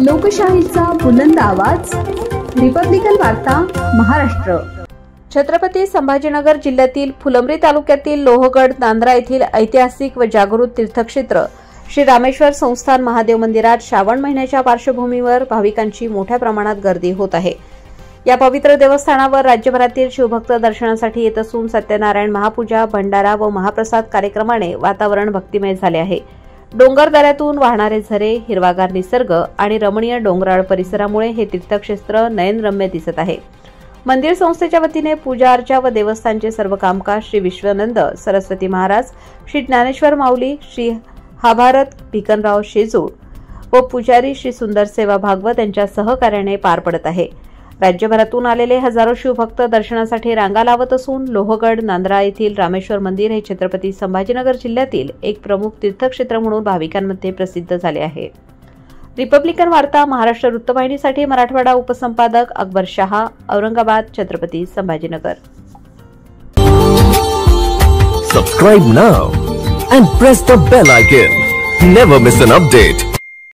लोकशाहीचा बुलंद आवाज, रिपब्लिकन वार्ता महाराष्ट्र। छत्रपती संभाजीनगर जिल्ह्यातील फुलंब्री तालुक्यातील लोहगड नांद्रा येथील ऐतिहासिक व जागृत तीर्थक्षेत्र श्री रामेश्वर संस्थान महादेव मंदिरात श्रावण महिन्याच्या पार्श्वभूमीवर भाविकांची मोठ्या प्रमाणात गर्दी होत आहे। या पवित्र देवस्थानावर राज्यभरातील शिवभक्त दर्शनासाठी येत असून सत्यनारायण महापूजा, भंडारा व महाप्रसाद कार्यक्रमाने वातावरण भक्तिमय झाले आहे। डोंगर दऱ्यातून वाहणारे झरे, हिरवागार निसर्ग आणि रमणीय डोंगराळ परिसरामुळे हे तीर्थक्षेत्र नयनरम्य दिसत आहे। मंदिर संस्थेच्या वतीने पूजा अर्चा व देवस्थानचे सर्व कामकाज श्री विश्वानंद सरस्वती महाराज, श्री ज्ञानेश्वर माऊली, श्री हाभारत भिकनराव शेजूळ व पुजारी श्री सुंदर सेवा भागवत यांच्या सहकार्याने पार पडत आहे। राज्यभरातून आलेले हजारो शिवभक्त दर्शनासाठी रांगा लावत असून लोहगड नांद्रा येथील रामेश्वर मंदिर हे छत्रपती संभाजीनगर जिल्ह्यातील एक प्रमुख तीर्थक्षेत्र म्हणून भाविकांमध्ये प्रसिद्ध झाले आहे। रिपब्लिकन वार्ता Maharashtra वृत्तवाहिनीसाठी Marathwada उपसंपादक Akbar Shah, Aurangabad, Chhatrapati Sambhajinagar. Subscribe now and press the bell icon. Never miss an update.